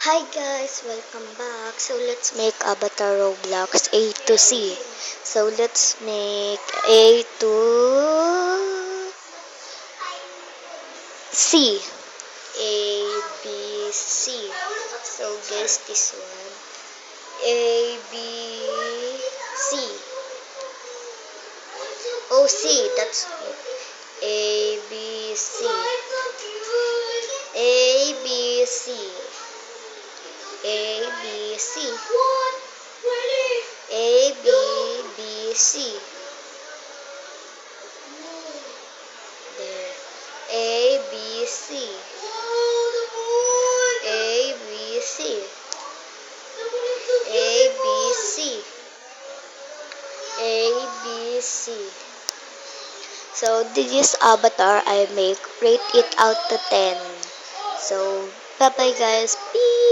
Hi guys, welcome back. So let's make Avatar Roblox A to C. So let's make A to C. A, B, C. So guess this one. A, B, C. Oh, C, that's it. A, B, C. A, B, C. A, B, C. A, B, B, C. There. A, B, C. A, B, C. A, B, C. A, B, C. So, this is Avatar I make. Rate it out to 10. So, bye-bye guys. Peace!